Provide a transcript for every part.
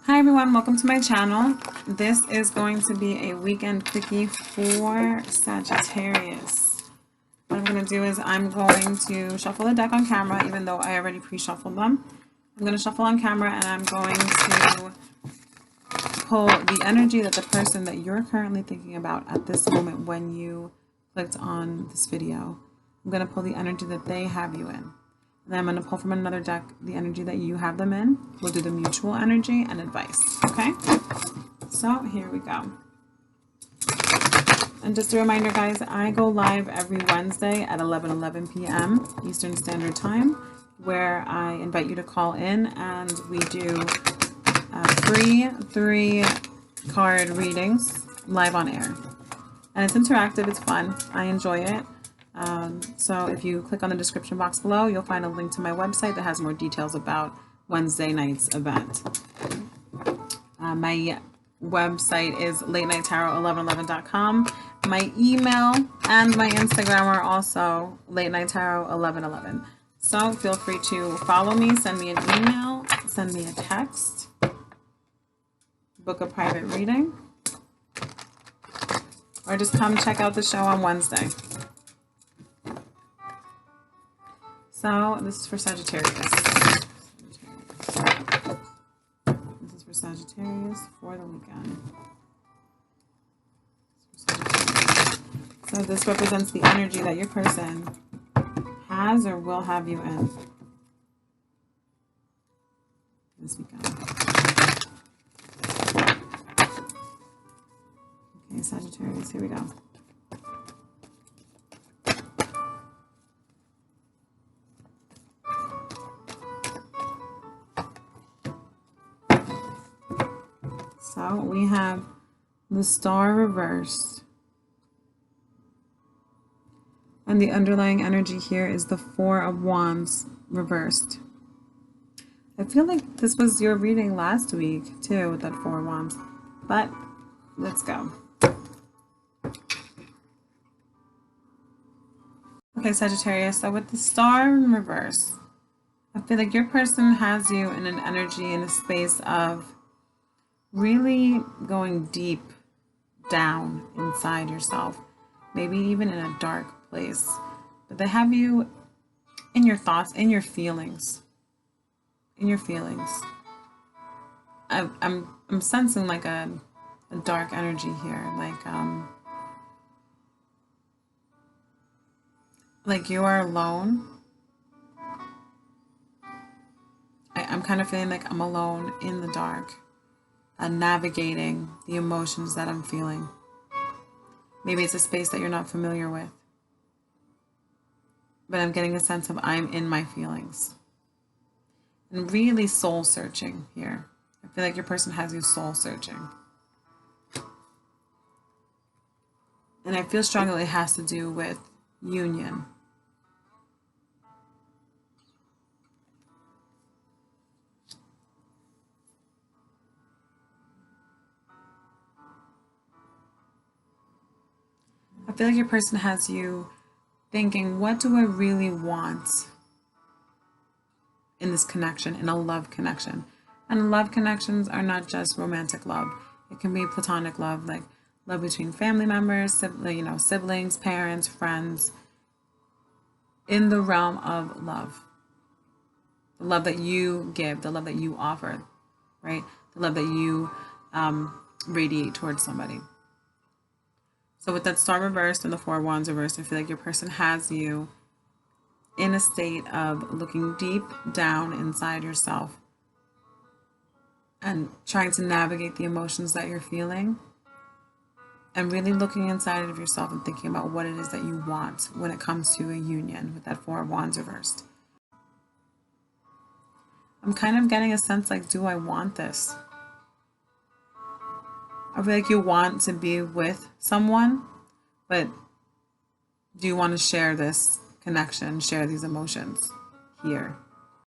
Hi everyone, welcome to my channel. This is going to be a weekend quickie for Sagittarius. What I'm going to do is I'm going to shuffle the deck on camera, even though I already pre-shuffled them. I'm going to shuffle on camera and I'm going to pull the energy that the person that you're currently thinking about at this moment when you clicked on this video. I'm going to pull the energy that they have you in. And then I'm going to pull from another deck the energy that you have them in. We'll do the mutual energy and advice, okay? So here we go. And just a reminder, guys, I go live every Wednesday at 11 p.m. Eastern Standard Time, where I invite you to call in and we do free 3-card readings live on air. And it's interactive, it's fun, I enjoy it. So if you click on the description box below, you'll find a link to my website that has more details about Wednesday night's event. My website is latenighttarot1111.com. My email and my Instagram are also latenighttarot1111. So feel free to follow me, send me an email, send me a text, book a private reading, or just come check out the show on Wednesday. So this is for Sagittarius. This is for Sagittarius for the weekend. So this represents the energy that your person has or will have you in this weekend. Okay, Sagittarius, here we go. So we have the Star reversed. And the underlying energy here is the 4 of Wands reversed. I feel like this was your reading last week too with that 4 of Wands. But let's go. Okay, Sagittarius, so with the Star in reverse, I feel like your person has you in an energy, in a space of really going deep down inside yourself, maybe even in a dark place, but they have you in your thoughts, in your feelings, I'm sensing like a dark energy here, like you are alone. I'm kind of feeling like I'm alone in the dark, navigating the emotions that I'm feeling. Maybe it's a space that you're not familiar with, but I'm getting a sense of I'm in my feelings. And really soul searching here. I feel like your person has you soul searching. And I feel strongly it has to do with union. I feel like your person has you thinking, what do I really want in this connection, in a love connection? And love connections are not just romantic love. It can be platonic love, like love between family members, siblings, parents, friends, in the realm of love. The love that you give, the love that you offer, right? The love that you radiate towards somebody. So with that Star reversed and the 4 of Wands reversed, I feel like your person has you in a state of looking deep down inside yourself and trying to navigate the emotions that you're feeling and really looking inside of yourself and thinking about what it is that you want when it comes to a union with that 4 of Wands reversed. I'm kind of getting a sense like, do I want this? I feel like you want to be with someone, but do you want to share this connection, share these emotions here?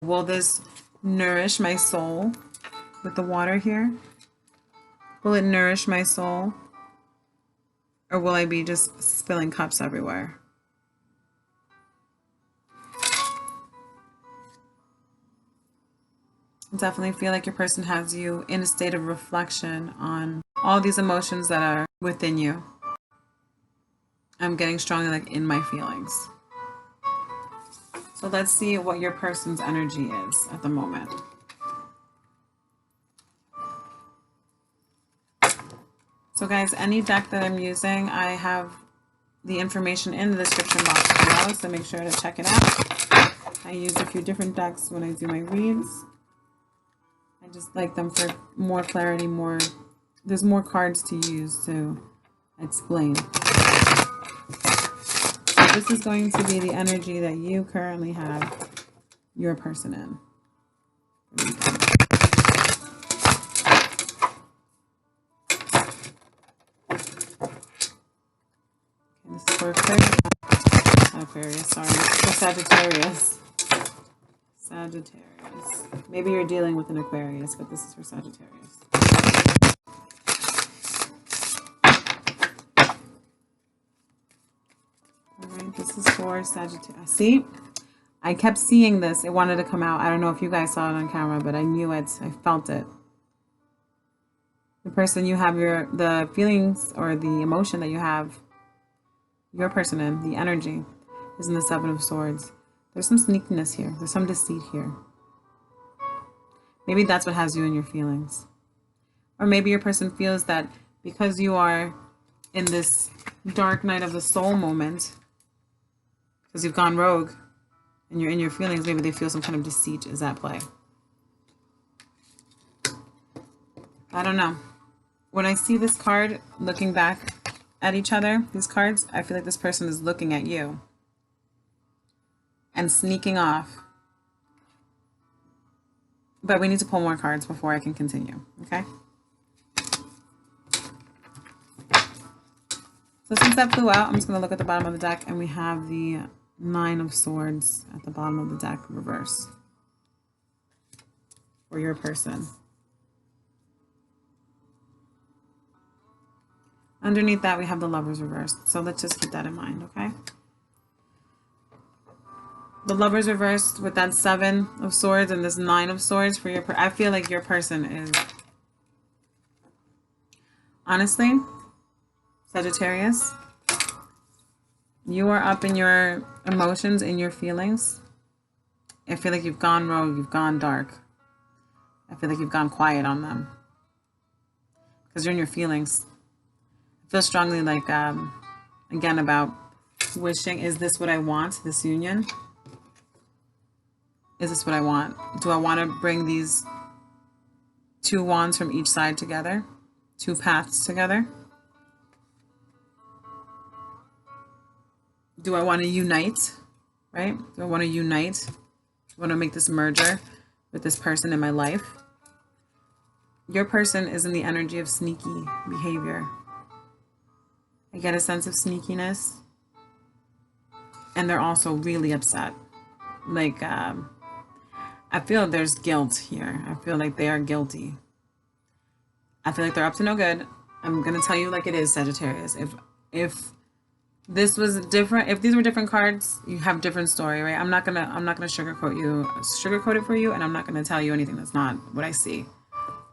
Will this nourish my soul with the water here? Will it nourish my soul? Or will I be just spilling cups everywhere? Definitely feel like your person has you in a state of reflection on all these emotions that are within you. I'm getting strongly like in my feelings. So let's see what your person's energy is at the moment. So guys, any deck that I'm using, I have the information in the description box below, so make sure to check it out. I use a few different decks when I do my reads. I just like them for more clarity, there's more cards to use to explain. So this is going to be the energy that you currently have your person in. This is for Aquarius, sorry, for Sagittarius. Sagittarius. Maybe you're dealing with an Aquarius, but this is for Sagittarius. Alright, this is for Sagittarius. See? I kept seeing this. It wanted to come out. I don't know if you guys saw it on camera, but I knew it. I felt it. The person you have the feelings or the emotion that you have your person in, the energy, is in the Seven of Swords. There's some sneakiness here. There's some deceit here. Maybe that's what has you in your feelings. Or maybe your person feels that because you are in this dark night of the soul moment, because you've gone rogue and you're in your feelings, maybe they feel some kind of deceit is at play. I don't know. When I see this card looking back at each other, these cards, I feel like this person is looking at you and sneaking off. But we need to pull more cards before I can continue, okay? So since that flew out, I'm just going to look at the bottom of the deck, and we have the Nine of Swords at the bottom of the deck, reverse, for your person. Underneath that, we have the Lovers reversed. So let's just keep that in mind, okay? The Lovers reversed with that Seven of Swords and this Nine of Swords for your I feel like your person is, honestly, Sagittarius, you are up in your emotions, in your feelings. I feel like you've gone rogue, you've gone dark. I feel like you've gone quiet on them because you're in your feelings. I feel strongly like, again, about wishing, is this what I want, this union? Is this what I want? Do I want to bring these two wands from each side together? Two paths together? Do I want to unite? Right? Do I want to unite? Do I want to make this merger with this person in my life? Your person is in the energy of sneaky behavior. I get a sense of sneakiness. And they're also really upset. Like, I feel there's guilt here. I feel like they are guilty. I feel like they're up to no good. I'm going to tell you like it is, Sagittarius. If this was different, if these were different cards, you have different story, right? I'm not going to sugarcoat it for you, and I'm not going to tell you anything that's not what I see.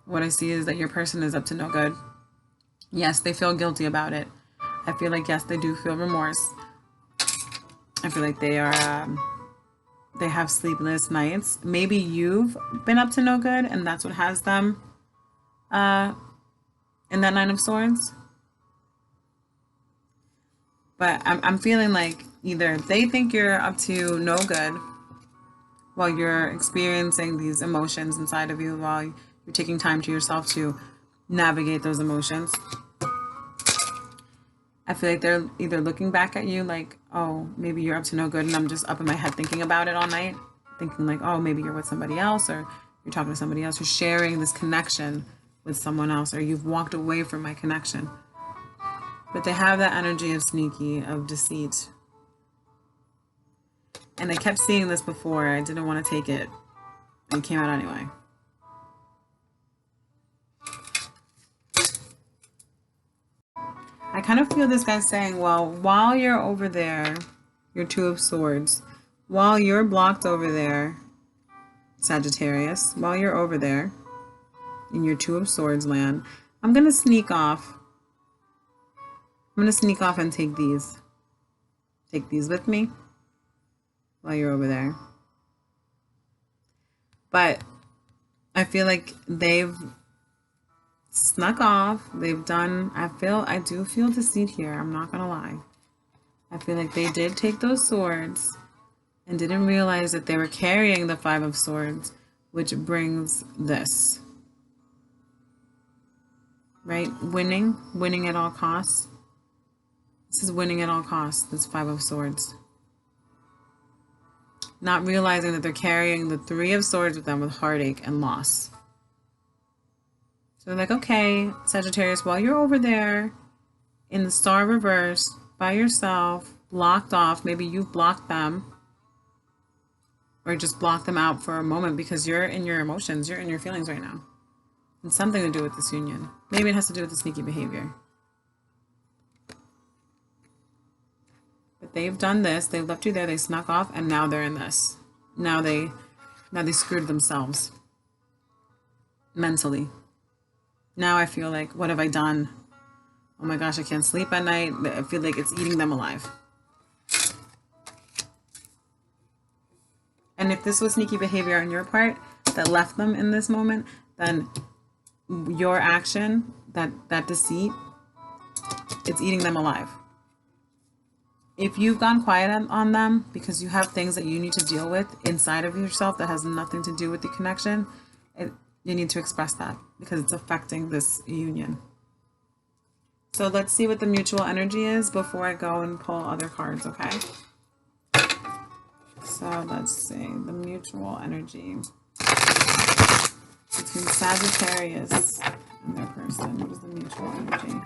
What I see is that your person is up to no good. Yes, they feel guilty about it. I feel like, yes, they do feel remorse. I feel like they are, they have sleepless nights. Maybe you've been up to no good, and that's what has them in that Nine of Swords. But I'm feeling like either they think you're up to no good while you're experiencing these emotions inside of you, while you're taking time to yourself to navigate those emotions. I feel like they're either looking back at you like, oh, maybe you're up to no good, and I'm just up in my head thinking about it all night, thinking like, oh, maybe you're with somebody else, or you're talking to somebody else, you're sharing this connection with someone else, or you've walked away from my connection. But they have that energy of sneaky, of deceit. And I kept seeing this before. I didn't want to take it. And it came out anyway. I kind of feel this guy saying, well, while you're over there, your Two of Swords, while you're blocked over there, Sagittarius, while you're over there in your Two of Swords land, I'm going to sneak off. I'm going to sneak off and take these. Take these with me while you're over there. But I feel like they've snuck off. They've done, I do feel deceit here. I'm not going to lie. I feel like they did take those swords and didn't realize that they were carrying the Five of Swords, which brings this. Right? Winning at all costs. This is winning at all costs, this Five of Swords. Not realizing that they're carrying the Three of Swords with them with heartache and loss. So they're like, okay, Sagittarius, while you're over there in the Star reverse, by yourself, blocked off, maybe you've blocked them, or just block them out for a moment because you're in your emotions, you're in your feelings right now. It's something to do with this union. Maybe it has to do with the sneaky behavior. But they've done this, they've left you there, they snuck off, and now they're in this. Now they screwed themselves. Mentally. Now I feel like, what have I done? Oh my gosh, I can't sleep at night. I feel like it's eating them alive. And if this was sneaky behavior on your part that left them in this moment, then your action, that deceit, it's eating them alive. If you've gone quiet on them because you have things that you need to deal with inside of yourself that has nothing to do with the connection, you need to express that because it's affecting this union. So let's see what the mutual energy is before I go and pull other cards, okay? So let's see, the mutual energy between Sagittarius and their person. What is the mutual energy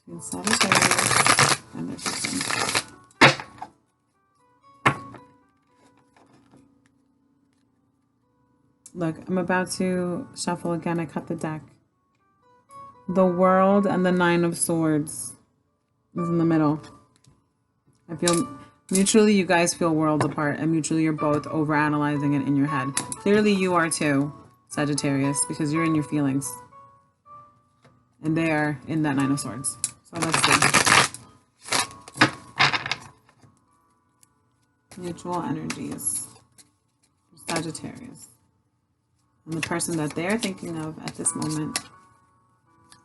between Sagittarius and their person? Look, I'm about to shuffle again. I cut the deck. The World and the Nine of Swords is in the middle. I feel mutually you guys feel worlds apart, and mutually you're both overanalyzing it in your head. Clearly you are too, Sagittarius, because you're in your feelings. And they are in that Nine of Swords. So let's see. Mutual energies. Sagittarius. And the person that they are thinking of at this moment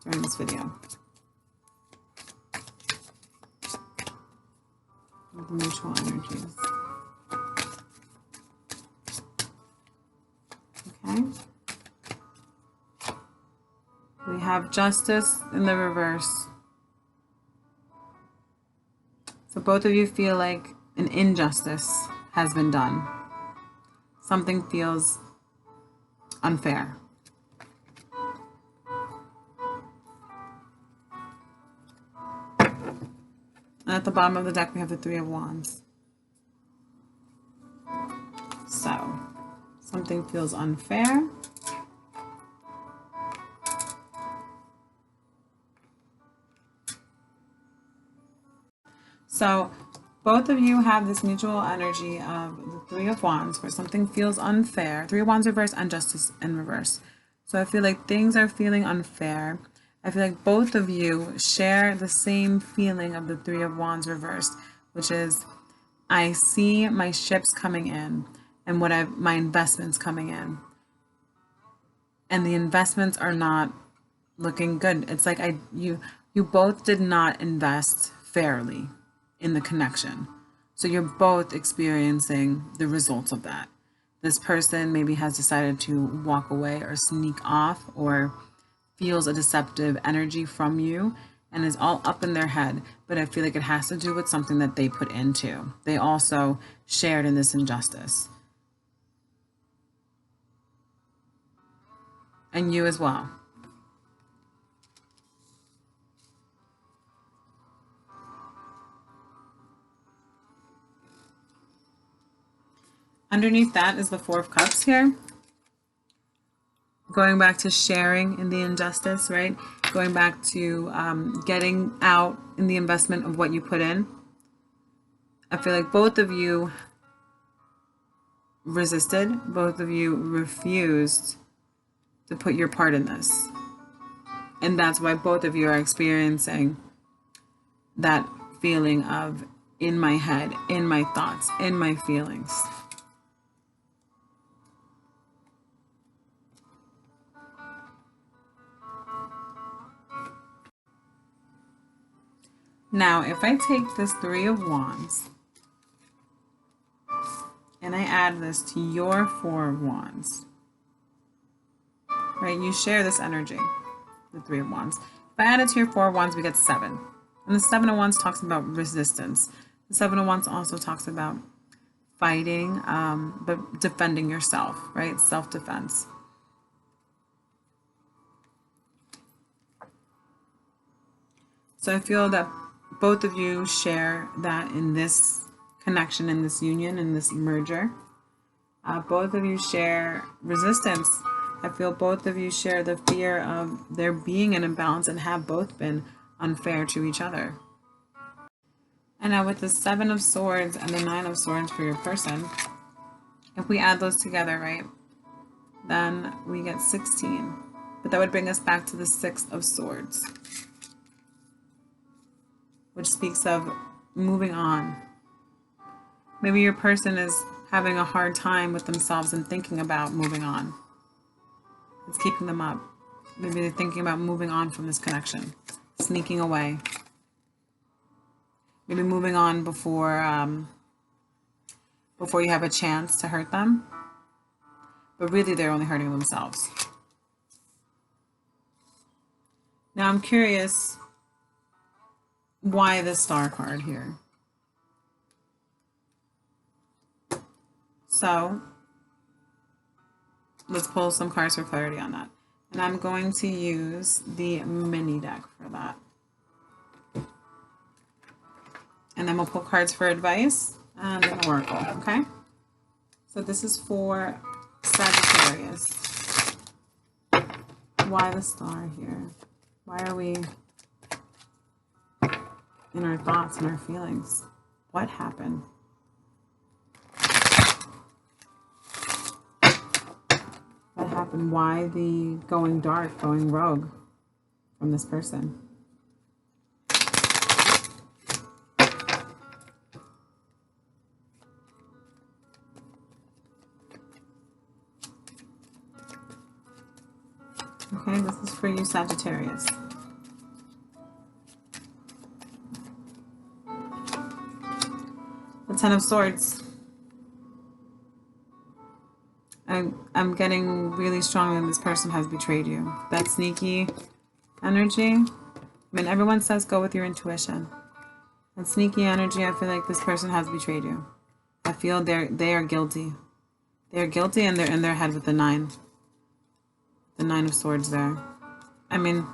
during this video. The mutual energies. Okay. We have Justice in the reverse. So both of you feel like an injustice has been done. Something feels unfair. And at the bottom of the deck, we have the Three of Wands. So, something feels unfair. So, both of you have this mutual energy of the Three of Wands where something feels unfair. Three of Wands reverse and Justice in reverse. So I feel like things are feeling unfair. I feel like both of you share the same feeling of the Three of Wands reversed, which is I see my ships coming in and my investments coming in. And the investments are not looking good. It's like you both did not invest fairly in the connection. So you're both experiencing the results of that. This person maybe has decided to walk away or sneak off or feels a deceptive energy from you and is all up in their head. But I feel like it has to do with something that they put into. They also shared in this injustice. And you as well. Underneath that is the Four of Cups here. Going back to sharing in the injustice, right? Going back to getting out in the investment of what you put in. I feel like both of you resisted. Both of you refused to put your part in this. And that's why both of you are experiencing that feeling of in my head, in my thoughts, in my feelings. Now, if I take this Three of Wands and I add this to your Four of Wands, right? You share this energy, the Three of Wands. If I add it to your Four of Wands, we get 7. And the Seven of Wands talks about resistance. The Seven of Wands also talks about fighting, but defending yourself, right? Self-defense. So I feel that both of you share that in this connection, in this union, in this merger. Both of you share resistance. I feel both of you share the fear of there being an imbalance and have both been unfair to each other. And now with the Seven of Swords and the Nine of Swords for your person, if we add those together, right, then we get 16. But that would bring us back to the Six of Swords, which speaks of moving on. Maybe your person is having a hard time with themselves and thinking about moving on. It's keeping them up. Maybe they're thinking about moving on from this connection, sneaking away. Maybe moving on before you have a chance to hurt them. But really, they're only hurting themselves. Now, I'm curious why the Star card here. So, let's pull some cards for clarity on that. And I'm going to use the mini deck for that. And then we'll pull cards for advice and an oracle, okay? So this is for Sagittarius. Why the Star here? Why are we in our thoughts and our feelings? What happened? What happened? Why the going dark, going rogue from this person? Okay, this is for you, Sagittarius. The Ten of Swords. I'm getting really strong that this person has betrayed you. That sneaky energy. I mean, everyone says go with your intuition. That sneaky energy, I feel like this person has betrayed you. I feel they are guilty. They are guilty and they're in their head with the 9. The 9 of Swords there. I mean,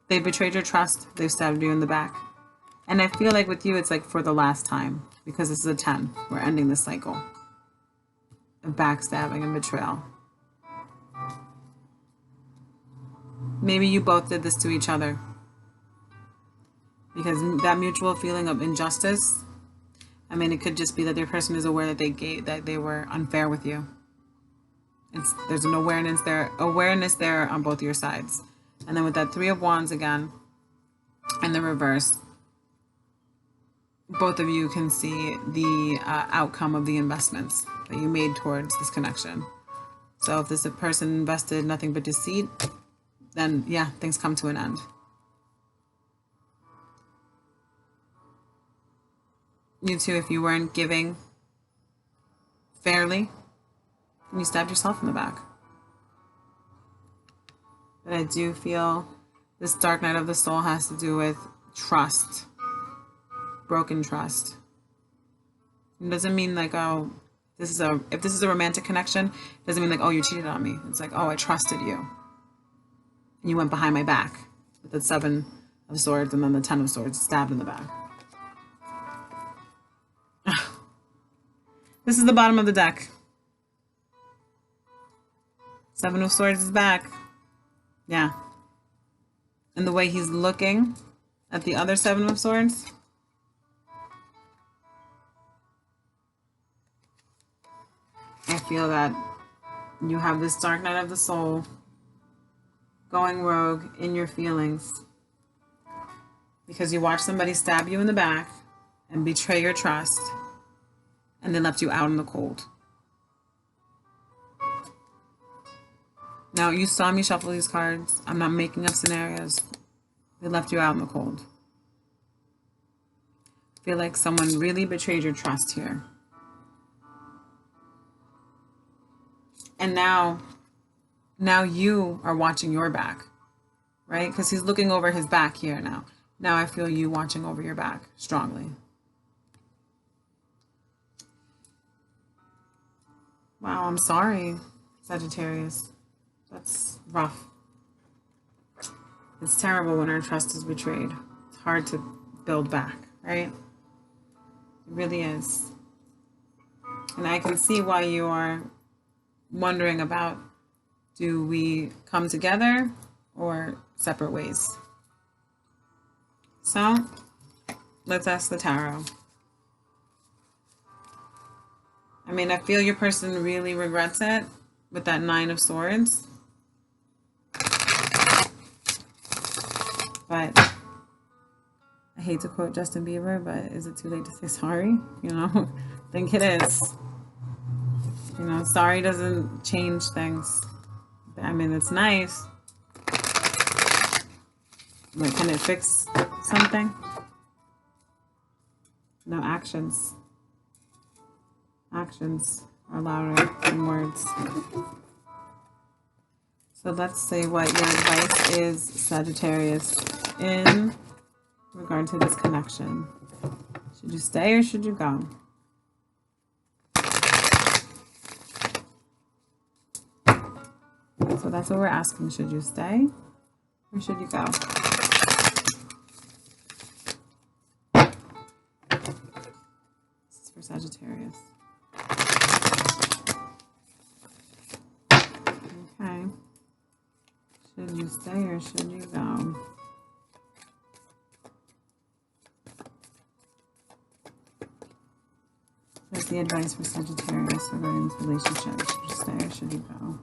they betrayed your trust. They've stabbed you in the back. And I feel like with you, it's like for the last time. Because this is a 10. We're ending the cycle of backstabbing and betrayal. Maybe you both did this to each other. Because that mutual feeling of injustice, I mean, it could just be that your person is aware that they were unfair with you. There's an awareness there on both your sides. And then with that Three of Wands again, and the reverse, both of you can see the outcome of the investments that you made towards this connection. So if this person invested nothing but deceit, then yeah, things come to an end. You too, if you weren't giving fairly, and you stabbed yourself in the back. But I do feel this Dark Night of the Soul has to do with trust. Broken trust. It doesn't mean like, oh, if this is a romantic connection, it doesn't mean like, oh, you cheated on me. It's like, oh, I trusted you. And you went behind my back with the 7 of Swords and then the 10 of Swords stabbed in the back. This is the bottom of the deck. 7 of Swords is back. Yeah. And the way he's looking at the other 7 of Swords. I feel that you have this dark night of the soul going rogue in your feelings because you watched somebody stab you in the back and betray your trust and then left you out in the cold. Now, you saw me shuffle these cards. I'm not making up scenarios. They left you out in the cold. I feel like someone really betrayed your trust here. And now you are watching your back, right? Because he's looking over his back here now. Now I feel you watching over your back strongly. Wow, I'm sorry, Sagittarius. That's rough. It's terrible when our trust is betrayed. It's hard to build back, right? It really is. And I can see why you are wondering about, do we come together or separate ways? So let's ask the tarot. I mean, I feel your person really regrets it with that 9 of Swords. But I hate to quote Justin Bieber, but is it too late to say sorry? You know, I think it is. You know, sorry doesn't change things. I mean, it's nice. But can it fix something? No, actions. Actions are louder than words. So let's see what your advice is, Sagittarius, in regard to this connection. Should you stay or should you go? So that's what we're asking. Should you stay or should you go? This is for Sagittarius. Okay. Should you stay or should you go? What's the advice for Sagittarius regarding this relationship? Should you stay or should you go?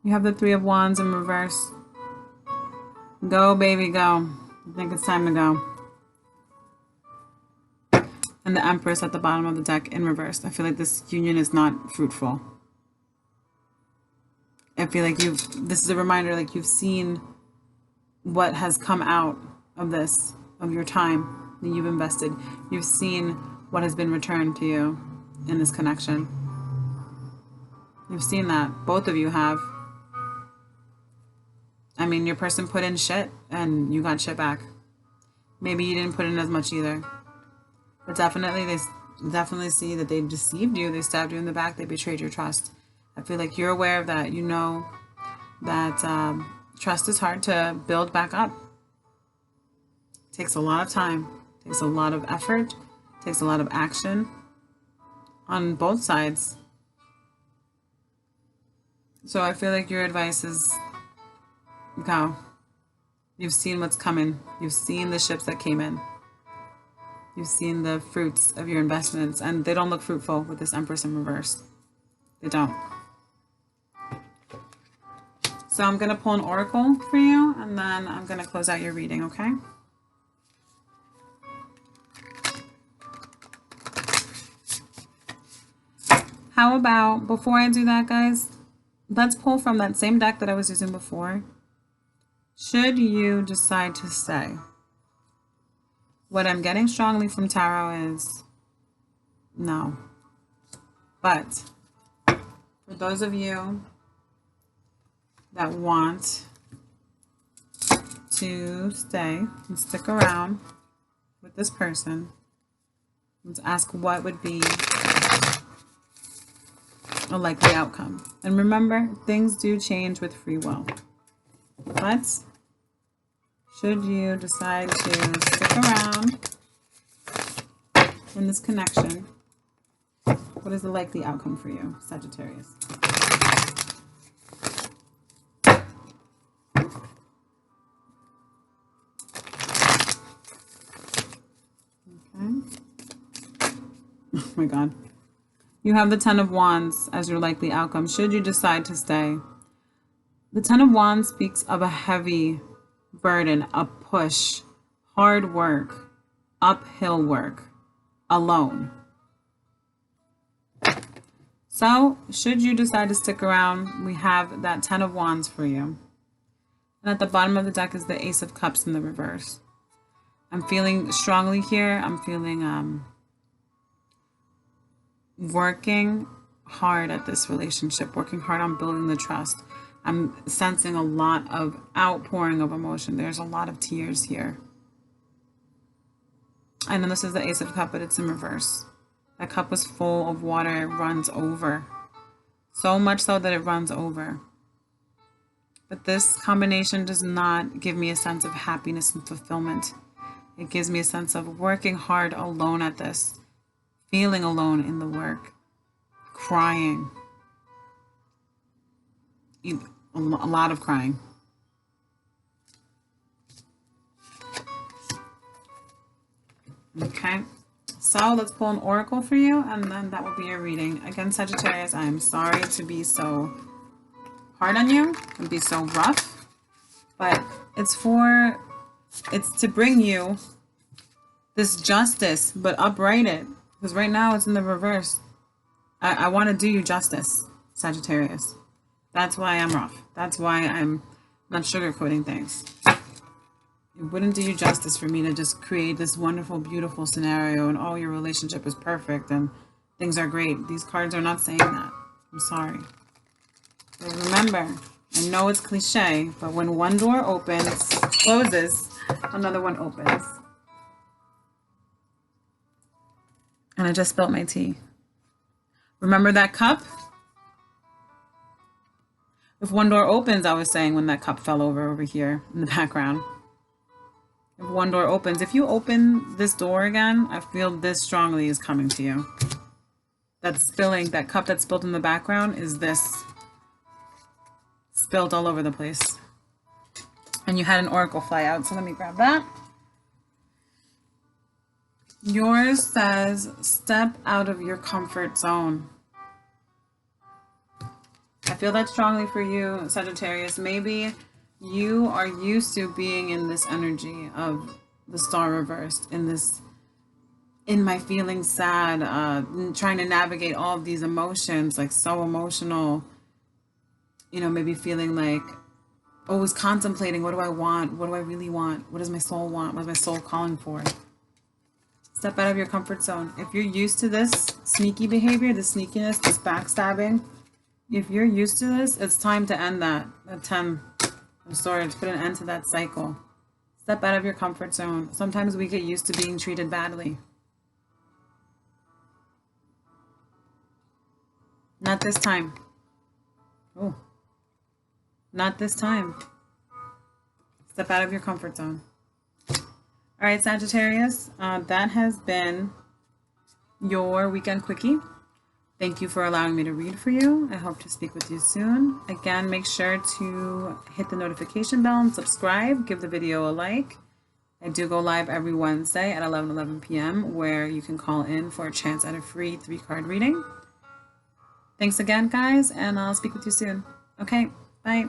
You have the 3 of Wands in reverse. Go, baby, go. I think it's time to go. And the Empress at the bottom of the deck in reverse. I feel like this union is not fruitful. I feel like this is a reminder, like you've seen what has come out of this, of your time that you've invested. You've seen what has been returned to you in this connection. You've seen that. Both of you have. I mean, your person put in shit and you got shit back. Maybe you didn't put in as much either. But definitely, they definitely see that they deceived you. They stabbed you in the back. They betrayed your trust. I feel like you're aware of that. You know that trust is hard to build back up. It takes a lot of time. It takes a lot of effort. It takes a lot of action on both sides. So I feel like your advice is go. You've seen what's coming. You've seen the ships that came in. You've seen the fruits of your investments, and they don't look fruitful with this Empress in reverse. They don't. So I'm going to pull an oracle for you, and then I'm going to close out your reading, okay? How about, before I do that, guys, let's pull from that same deck that I was using before. Should you decide to stay? What I'm getting strongly from tarot is no. But for those of you that want to stay and stick around with this person, let's ask what would be a likely outcome. And remember, things do change with free will. But should you decide to stick around in this connection, what is the likely outcome for you, Sagittarius? Okay. my God. You have the Ten of Wands as your likely outcome, should you decide to stay. The Ten of Wands speaks of a heavy burden, a push, hard work, uphill work, alone. So, should you decide to stick around, we have that Ten of Wands for you. And at the bottom of the deck is the Ace of Cups in the reverse. I'm feeling strongly here. I'm feeling working hard at this relationship, working hard on building the trust. I'm sensing a lot of outpouring of emotion. There's a lot of tears here. And then this is the Ace of Cups, but it's in reverse. That cup was full of water. It runs over. So much so that it runs over. But this combination does not give me a sense of happiness and fulfillment. It gives me a sense of working hard alone at this. Feeling alone in the work. Crying. A lot of crying. Okay. So let's pull an oracle for you, and then that will be your reading. Again, Sagittarius, I am sorry to be so hard on you and be so rough, but it's to bring you this justice, but upright it, because right now it's in the reverse. I want to do you justice, Sagittarius. That's why I'm rough. That's why I'm not sugarcoating things. It wouldn't do you justice for me to just create this wonderful, beautiful scenario and oh, your relationship is perfect and things are great. These cards are not saying that. I'm sorry. But remember, I know it's cliche, but when one door closes, another one opens. And I just spilled my tea. Remember that cup? If one door opens, I was saying when that cup fell over here in the background. If one door opens, if you open this door again, I feel this strongly is coming to you. That cup that's spilled in the background is this. Spilled all over the place. And you had an oracle fly out, so let me grab that. Yours says, step out of your comfort zone. I feel that strongly for you, Sagittarius. Maybe you are used to being in this energy of the star reversed, in my feeling sad, trying to navigate all of these emotions, like so emotional, maybe feeling like always contemplating, what do I want? What do I really want? What does my soul want? What is my soul calling for? Step out of your comfort zone. If you're used to this sneaky behavior, this sneakiness, this backstabbing, if you're used to this, it's time to end that. That 10 of Swords, put an end to that cycle. Step out of your comfort zone. Sometimes we get used to being treated badly. Not this time. Oh. Not this time. Step out of your comfort zone. All right, Sagittarius, that has been your weekend quickie. Thank you for allowing me to read for you. I hope to speak with you soon. Again, make sure to hit the notification bell and subscribe. Give the video a like. I do go live every Wednesday at 11 p.m. where you can call in for a chance at a free 3-card reading. Thanks again, guys, and I'll speak with you soon. Okay, bye.